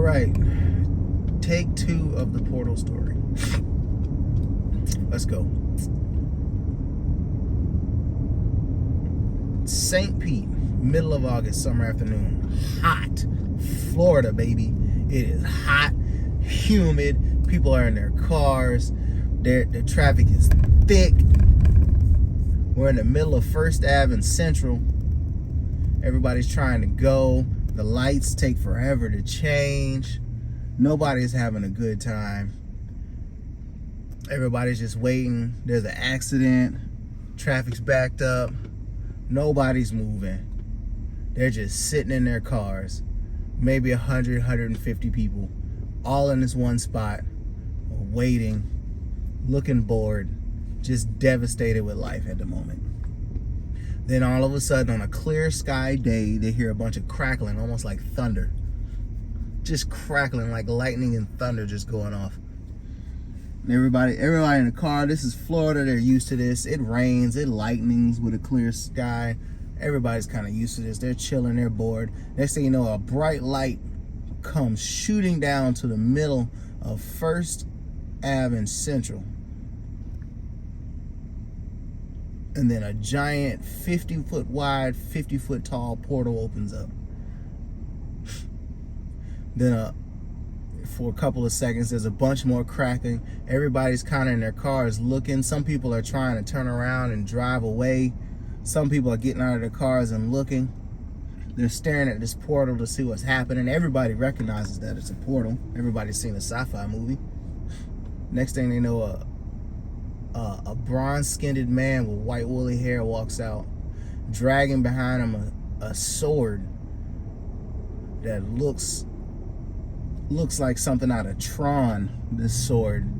right. Take 2 of the Portal story. Let's go. St. Pete, middle of August, summer afternoon. Hot. Florida, baby. It is hot, humid. People are in their cars. The traffic is thick. We're in the middle of First Ave and Central. Everybody's trying to go. The lights take forever to change. Nobody's having a good time. Everybody's just waiting. There's an accident. Traffic's backed up. Nobody's moving. They're just sitting in their cars. Maybe 100, 150 people, all in this one spot, waiting, looking bored, just devastated with life at the moment. Then all of a sudden, on a clear sky day, they hear a bunch of crackling, almost like thunder. Just crackling like lightning and thunder just going off. And everybody in the car, this is Florida, they're used to this. It rains, it lightnings with a clear sky. Everybody's kind of used to this. They're chilling, they're bored. Next thing you know, a bright light comes shooting down to the middle of First Ave and Central. And then a giant 50-foot wide, 50-foot tall portal opens up. Then for a couple of seconds, there's a bunch more cracking. Everybody's kind of in their cars looking. Some people are trying to turn around and drive away. Some people are getting out of their cars and looking. They're staring at this portal to see what's happening. Everybody recognizes that it's a portal. Everybody's seen a sci-fi movie. Next thing they know, a bronze-skinned man with white woolly hair walks out, dragging behind him a sword that looks like something out of Tron. This sword.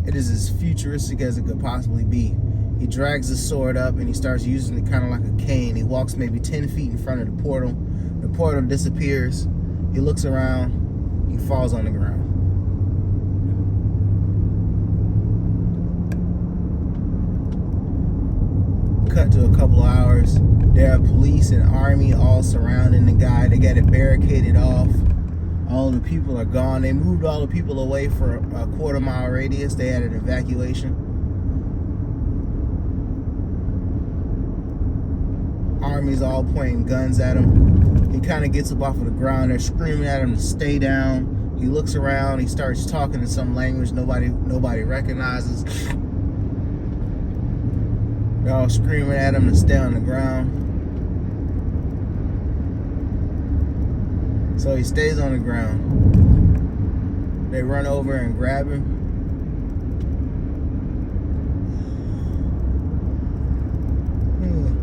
It is as futuristic as it could possibly be. He drags the sword up and he starts using it kind of like a cane. He walks maybe 10 feet in front of the portal. The portal disappears. He looks around. He falls on the ground. Cut to a couple of hours. There are police and army all surrounding the guy. They got it barricaded off. All the people are gone. They moved all the people away for a quarter-mile radius. They had an evacuation. Army's all pointing guns at him. He kind of gets up off of the ground. They're screaming at him to stay down. He looks around. He starts talking in some language nobody recognizes. They're all screaming at him to stay on the ground. So he stays on the ground. They run over and grab him.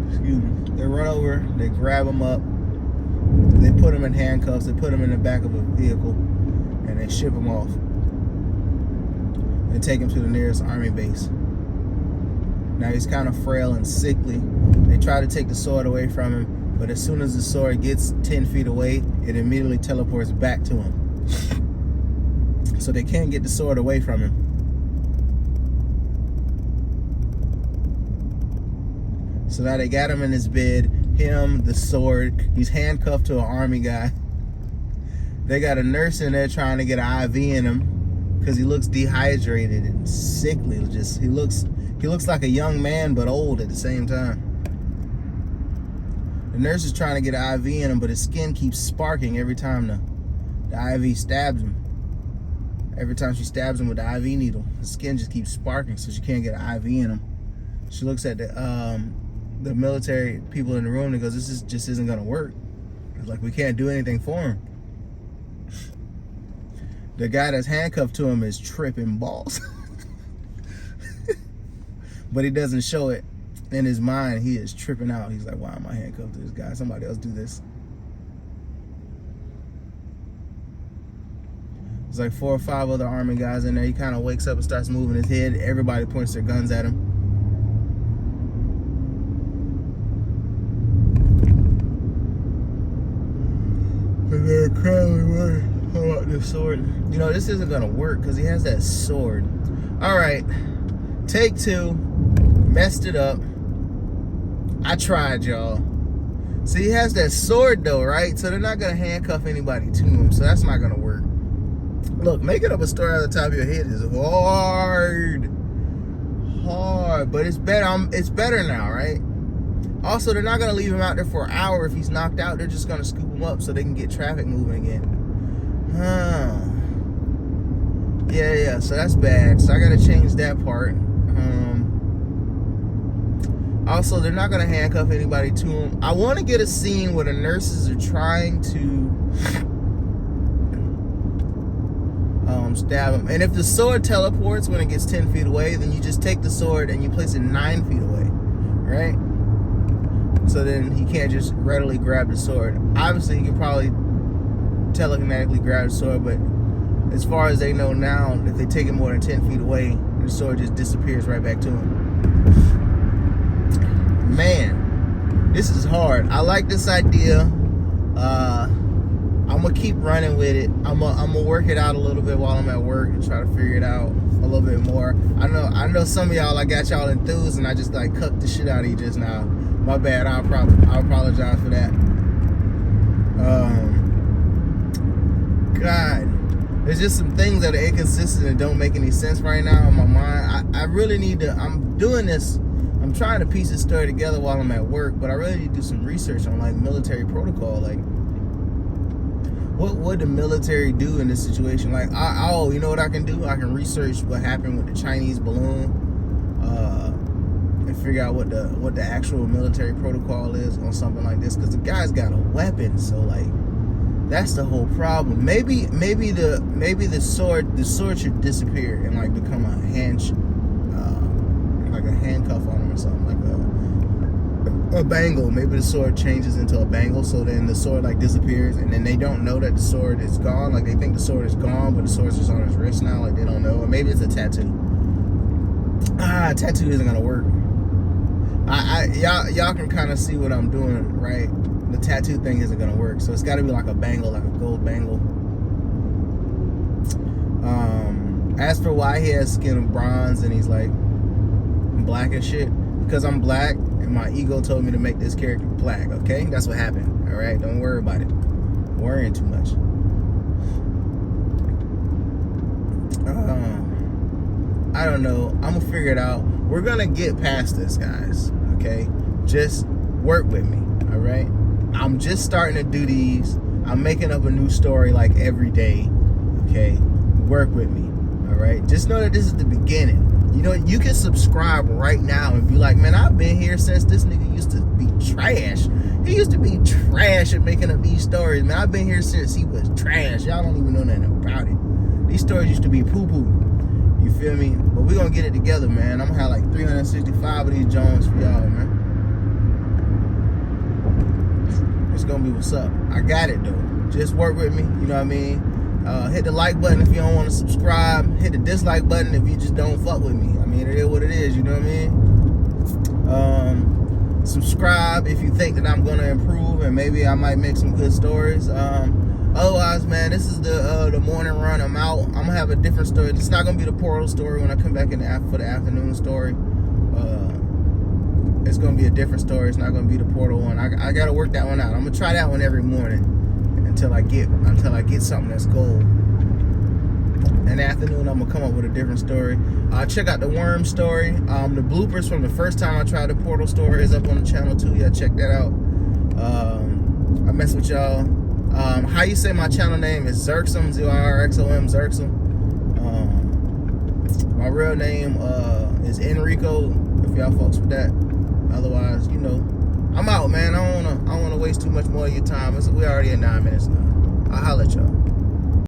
Excuse me. They run over, they grab him up, they put him in handcuffs, they put him in the back of a vehicle, and they ship him off. They take him to the nearest army base. Now he's kind of frail and sickly. They try to take the sword away from him, but as soon as the sword gets 10 feet away, it immediately teleports back to him. So they can't get the sword away from him. So now they got him in his bed, him, the sword. He's handcuffed to an army guy. They got a nurse in there trying to get an IV in him because he looks dehydrated and sickly. He looks like a young man but old at the same time. The nurse is trying to get an IV in him, but his skin keeps sparking every time the IV stabs him. Every time she stabs him with the IV needle, his skin just keeps sparking, so she can't get an IV in him. She looks at the military people in the room and goes, "This just isn't gonna work. It's like we can't do anything for him." The guy that's handcuffed to him is tripping balls. But he doesn't show it. In his mind, he is tripping out. He's like, why am I handcuffed to this guy? Somebody else do this. There's like 4 or 5 other army guys in there. He kind of wakes up and starts moving his head. Everybody points their guns at him. And they're crying about this sword. You know, this isn't gonna work because he has that sword. All right, take 2. Messed it up. I tried, y'all. See, he has that sword though, right? So they're not gonna handcuff anybody to him, so that's not gonna work. Look, making up a story out of the top of your head is hard, but it's better. It's better now, right? Also, they're not gonna leave him out there for an hour if he's knocked out. They're just gonna scoop him up so they can get traffic moving again. Yeah. So that's bad. So I gotta change that part. Also, they're not gonna handcuff anybody to him. I want to get a scene where the nurses are trying to stab him. And if the sword teleports when it gets 10 feet away, then you just take the sword and you place it 9 feet away, right? So then he can't just readily grab the sword. Obviously, he can probably telekinetically grab the sword, but as far as they know now, if they take it more than 10 feet away, the sword just disappears right back to him. Man, this is hard. I like this idea. I'm gonna keep running with it. I'm gonna work it out a little bit while I'm at work and try to figure it out a little bit more. I know some of y'all, I got y'all enthused and I just like cucked the shit out of you just now. My bad. I apologize for that. God, there's just some things that are inconsistent and don't make any sense right now in my mind. I really need to. I'm doing this. I'm trying to piece this story together while I'm at work, but I really need to do some research on like military protocol. Like, what would the military do in this situation? Like, you know what I can do? I can research what happened with the Chinese balloon, and figure out what the actual military protocol is on something like this. Because the guy's got a weapon, so like, that's the whole problem. Maybe the sword should disappear and like become a like a handcuff on him or something, like a bangle. Maybe the sword changes into a bangle, so then the sword like disappears, and then they don't know that the sword is gone. Like they think the sword is gone, but the sword's just on his wrist now. Like they don't know. Or maybe it's a tattoo. Tattoo isn't gonna work. Y'all can kind of see what I'm doing, right? The tattoo thing isn't gonna work, so it's got to be like a bangle, like a gold bangle. As for why he has skin of bronze and he's like black and shit, because I'm black and my ego told me to make this character black. Okay, that's what happened. All right, don't worry about it. I'm worrying too much. I don't know. I'm gonna figure it out. We're gonna get past this, guys. Okay, just work with me. All right. I'm just starting to do these. I'm making up a new story like every day. Okay, work with me. All right. Just know that this is the beginning. You know, you can subscribe right now and be like, man, I've been here since this nigga used to be trash. He used to be trash at making up these stories, man. I've been here since he was trash. Y'all don't even know nothing about it. These stories used to be poo-poo. You feel me? But we're going to get it together, man. I'm going to have like 365 of these Jones for y'all, man. It's going to be what's up. I got it, though. Just work with me. You know what I mean? Hit the like button if you don't want to subscribe. Hit the dislike button if you just don't fuck with me. I mean, it is what it is. You know what I mean? Subscribe if you think that I'm going to improve and maybe I might make some good stories. Otherwise, man, this is the morning run. I'm out. I'm going to have a different story. It's not going to be the Portal story when I come back for the afternoon story. It's going to be a different story. It's not going to be the Portal one. I got to work that one out. I'm going to try that one every morning until I get something that's gold. In the afternoon, I'm going to come up with a different story. Check out the Worm story. The bloopers from the first time I tried the Portal story is up on the channel too. Yeah, check that out. I mess with y'all. How you say my channel name is Zerxum, Z-I-R-X-O-M, Zerxum. My real name is Enrico, if y'all folks with that. Otherwise, you know, I'm out, man. I don't wanna waste too much more of your time. We already at 9 minutes now. I'll holler at y'all.